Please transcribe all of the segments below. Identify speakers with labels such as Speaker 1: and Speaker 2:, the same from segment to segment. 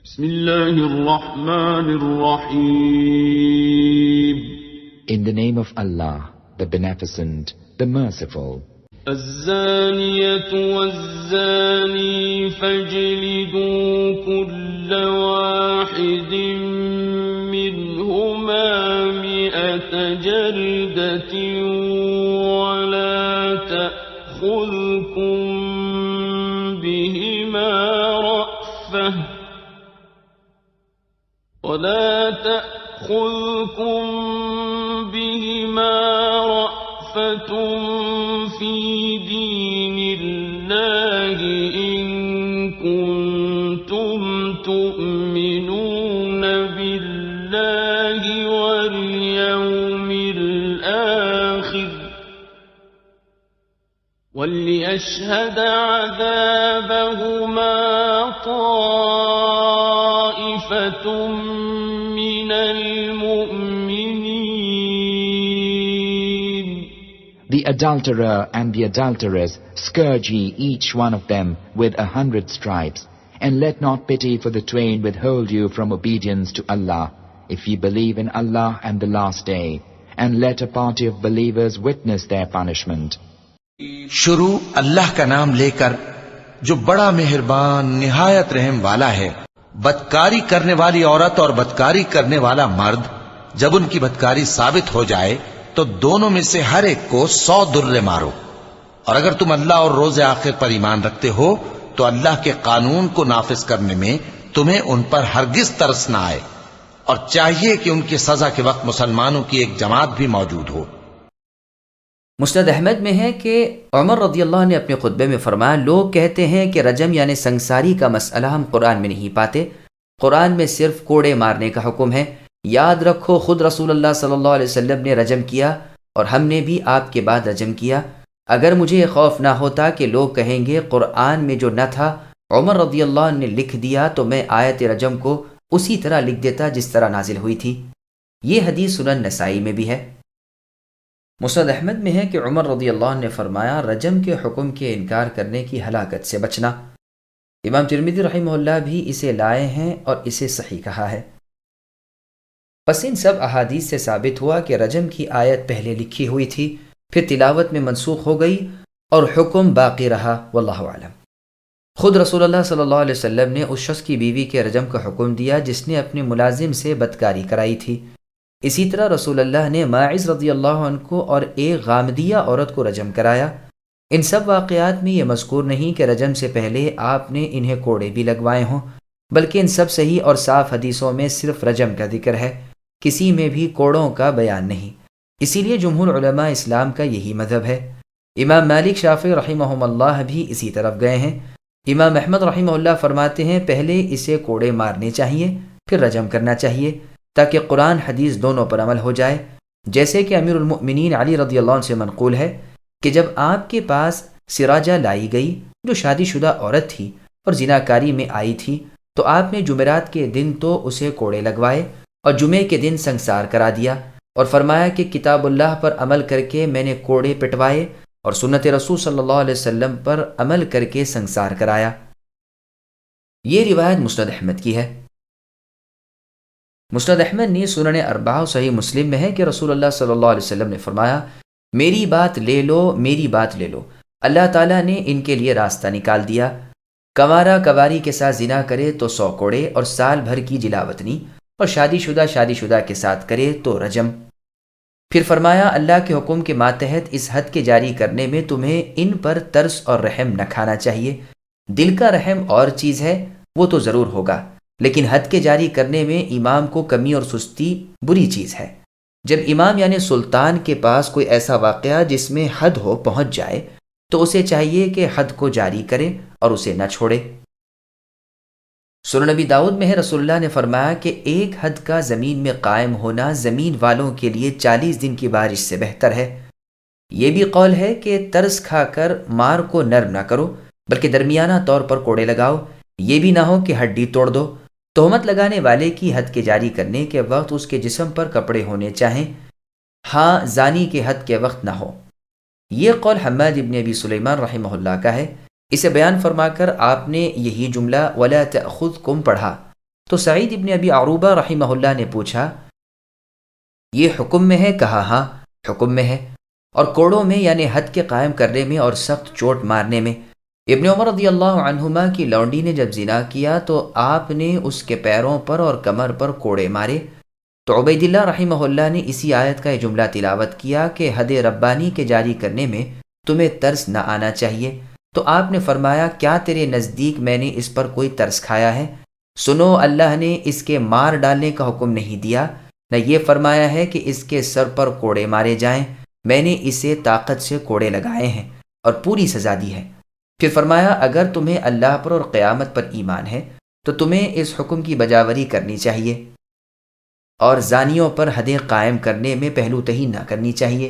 Speaker 1: بسم الله الرحمن الرحيم.
Speaker 2: In the name of Allah, the Beneficent, the Merciful.
Speaker 1: الزانية والزاني فاجلدوا كل واحد منهما 100 جلدة ولا تأخذكم بهما رأفة في دين الله إن كنتم تؤمنون بالله واليوم الآخر وليشهد عذابهما طائفة من المؤمنين.
Speaker 2: The adulterer and the adulteress scourge ye each one of them with 100 stripes, and let not pity for the twain withhold you from obedience to Allah, if ye believe in Allah and the last day, and let a party of believers witness their punishment.
Speaker 3: شروع اللہ کا نام لے کر جو بڑا مہربان نہایت رحم والا ہے. بدکاری کرنے والی عورت اور بدکاری کرنے والا مرد جب ان کی بدکاری ثابت ہو جائے تو دونوں میں سے ہر ایک کو 100 درے مارو. اور اگر تم اللہ اور روز آخر پر ایمان رکھتے ہو تو اللہ کے قانون کو نافذ کرنے میں تمہیں ان پر ہرگز ترس نہ آئے، اور چاہیے کہ ان کی سزا کے وقت مسلمانوں کی ایک جماعت بھی موجود ہو.
Speaker 4: مسند احمد میں ہے کہ عمر رضی اللہ عنہ نے اپنے خطبے میں فرمایا، لوگ کہتے ہیں کہ رجم یعنی سنگساری کا مسئلہ ہم قرآن میں نہیں پاتے، قرآن میں صرف کوڑے مارنے کا حکم ہے. یاد رکھو خود رسول اللہ صلی اللہ علیہ وسلم نے رجم کیا اور ہم نے بھی آپ کے بعد رجم کیا. اگر مجھے یہ خوف نہ ہوتا کہ لوگ کہیں گے قرآن میں جو نہ تھا عمر رضی اللہ عنہ نے لکھ دیا تو میں آیت رجم کو اسی طرح لکھ دیتا جس طرح نازل ہوئی تھی. یہ حدیث سنن نسائی میں بھی ہے. مسند احمد میں ہے کہ عمر رضی اللہ عنہ نے فرمایا، رجم کے حکم کے انکار کرنے کی ہلاکت سے بچنا. امام ترمذی رحمہ اللہ بھی اسے لائے ہیں اور اسے صحیح کہا ہے. پس ان سب احادیث سے ثابت ہوا کہ رجم کی آیت پہلے لکھی ہوئی تھی، پھر تلاوت میں منسوخ ہو گئی اور حکم باقی رہا. واللہ اعلم. خود رسول اللہ صلی اللہ علیہ وسلم نے اس شخص کی بیوی کے رجم کا حکم دیا جس نے اپنے ملازم سے بدکاری کرائی تھی. اسی طرح رسول اللہ نے ماعز رضی اللہ عنہ کو اور ایک غامدیہ عورت کو رجم کرایا. ان سب واقعات میں یہ مذکور نہیں کہ رجم سے پہلے آپ نے انہیں کوڑے بھی لگوائے ہوں، بلکہ ان سب صحیح اور صاف حدیثوں میں صرف رجم کا ذکر ہے، کسی میں بھی کوڑوں کا بیان نہیں. اسی لیے جمہور علماء اسلام کا یہی مذہب ہے. امام مالک شافعی رحمہم اللہ بھی اسی طرف گئے ہیں. امام احمد رحمہ اللہ فرماتے ہیں پہلے اسے کوڑے مارنے چاہیے پھر رجم کرنا چاہیے تاکہ قرآن حدیث دونوں پر عمل ہو جائے. جیسے کہ امیر المؤمنین علی رضی اللہ عنہ سے منقول ہے کہ جب آپ کے پاس سراجہ لائی گئی جو شادی شدہ عورت تھی اور زناکاری میں آئی تھی تو آپ نے جمعرات کے دن تو اسے کوڑے لگوائے اور جمعے کے دن سنگسار کرا دیا، اور فرمایا کہ کتاب اللہ پر عمل کر کے میں نے کوڑے پٹوائے اور سنت رسول صلی اللہ علیہ وسلم پر عمل کر کے سنگسار کرایا. یہ روایت مسند احمد کی ہے. مسند احمد نے سنن اربعہ صحیح مسلم میں ہے کہ رسول اللہ صلی اللہ علیہ وسلم نے فرمایا، میری بات لے لو، میری بات لے لو. اللہ تعالیٰ نے ان کے لیے راستہ نکال دیا. کنوارا کواری کے ساتھ زنا کرے تو 100 کوڑے اور سال بھر کی جلاوطنی، اور شادی شدہ کے ساتھ کرے تو رجم. پھر فرمایا اللہ کے حکم کے ماتحت اس حد کے جاری کرنے میں تمہیں ان پر ترس اور رحم نہ کھانا چاہیے. دل کا رحم اور چیز ہے، وہ تو ضرور ہوگا، لیکن حد کے جاری کرنے میں امام کو کمی اور سستی بری چیز ہے. جب امام یعنی سلطان کے پاس کوئی ایسا واقعہ جس میں حد ہو پہنچ جائے تو اسے چاہیے کہ حد کو جاری کرے اور اسے نہ چھوڑے. سنن نبی داؤد میں ہے رسول اللہ نے فرمایا کہ ایک حد کا زمین میں قائم ہونا زمین والوں کے لیے 40 دن کی بارش سے بہتر ہے. یہ بھی قول ہے کہ ترس کھا کر مار کو نرم نہ کرو بلکہ درمیانہ طور پر کوڑے لگاؤ. یہ بھی نہ ہو کہ ہڈی توڑ دو. تہمت لگانے والے کی حد کے جاری کرنے کے وقت اس کے جسم پر کپڑے ہونے چاہیں، ہاں زانی کے حد کے وقت نہ ہو. یہ قول حماد ابن ابی سلیمان رحمہ اللہ کا ہے. اسے بیان فرما کر آپ نے یہی جملہ وَلَا تَأْخُذْكُمْ پڑھا تو سعید ابن ابی عروبہ رحمہ اللہ نے پوچھا یہ حکم میں ہے؟ کہا ہاں حکم میں ہے، اور کوڑوں میں یعنی حد کے قائم کرنے میں اور سخت چوٹ مارنے میں۔ ابن عمر رضی اللہ عنہما کی لونڈی نے جب زنا کیا تو آپ نے اس کے پیروں پر اور کمر پر کوڑے مارے، تو عبید اللہ رحمہ اللہ نے اسی آیت کا یہ جملہ تلاوت کیا کہ حد ربانی کے جاری کرنے میں تمہیں ترس نہ آنا چاہیے۔ تو آپ نے فرمایا کیا تیرے نزدیک میں نے اس پر کوئی ترس کھایا ہے؟ سنو، اللہ نے اس کے مار ڈالنے کا حکم نہیں دیا، نہ یہ فرمایا ہے کہ اس کے سر پر کوڑے مارے جائیں، میں نے اسے طاقت سے کوڑے لگائے ہیں اور پوری سزا دی ہے۔ پھر فرمایا اگر تمہیں اللہ پر اور قیامت پر ایمان ہے تو تمہیں اس حکم کی بجاوری کرنی چاہیے اور زانیوں پر حدیں قائم کرنے میں پہلو تہی نہ کرنی چاہیے،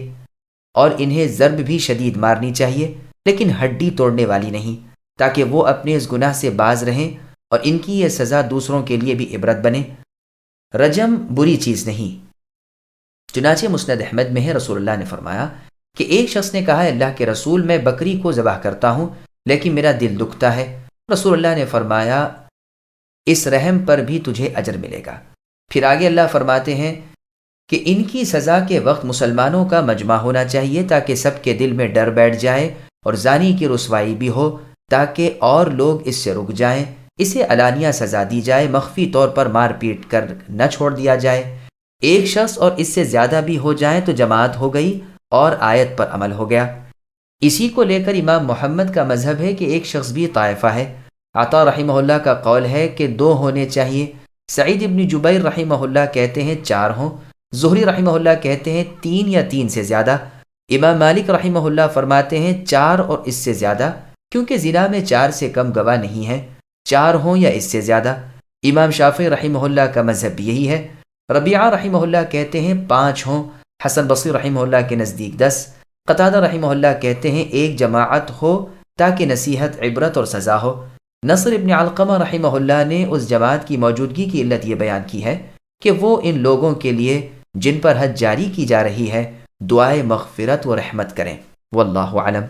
Speaker 4: اور انہیں ضرب بھی شدید مارنی چاہیے لیکن ہڈی توڑنے والی نہیں، تاکہ وہ اپنے اس گناہ سے باز رہیں اور ان کی یہ سزا دوسروں کے لیے بھی عبرت بنے۔ رجم بری چیز نہیں۔ چنانچہ مسند احمد میں ہے رسول اللہ نے فرمایا کہ ایک شخص نے کہا اللہ کے رسول میں بکری کو ذبح کرتا ہوں لیکن میرا دل دکھتا ہے۔ رسول اللہ نے فرمایا اس رحم پر بھی تجھے اجر ملے گا۔ پھر آگے اللہ فرماتے ہیں کہ ان کی سزا کے وقت مسلمانوں کا مجمع ہونا چاہیے تاکہ سب کے دل میں ڈر بیٹھ جائے اور زانی کی رسوائی بھی ہو تاکہ اور لوگ اس سے رک جائیں، اسے علانیہ سزا دی جائے، مخفی طور پر مار پیٹ کر نہ چھوڑ دیا جائے۔ ایک شخص اور اس سے زیادہ بھی ہو جائیں تو جماعت ہو گئی اور آیت پر عمل ہو گیا۔ اسی کو لے کر امام محمد کا مذہب ہے کہ ایک شخص بھی طائفہ ہے۔ عطا رحمہ اللہ کا قول ہے کہ 2 ہونے چاہیے، سعید ابن جبیر رحمہ اللہ کہتے ہیں 4 ہوں، زہری رحمہ اللہ کہتے ہیں 3 یا 3 سے زیادہ، امام مالک رحمہ اللہ فرماتے ہیں 4 اور اس سے زیادہ، کیونکہ زنا میں 4 سے کم گواہ نہیں ہے، 4 ہوں یا اس سے زیادہ۔ امام شافعی رحمہ اللہ کا مذہب بھی یہی ہے۔ ربیعہ رحمہ اللہ کہتے ہیں 5 ہوں، حسن بصری رحمہ اللہ کے نزدیک 10، قتادہ رحمہ اللہ کہتے ہیں 1 جماعت ہو تاکہ نصیحت، عبرت اور سزا ہو۔ نصر ابن علقمہ رحمہ اللہ نے اس جماعت کی موجودگی کی علت یہ بیان کی ہے کہ وہ ان لوگوں کے لیے جن پر حد جاری کی جا رہی ہے دعائے مغفرت و رحمت کریں۔ واللہ اعلم۔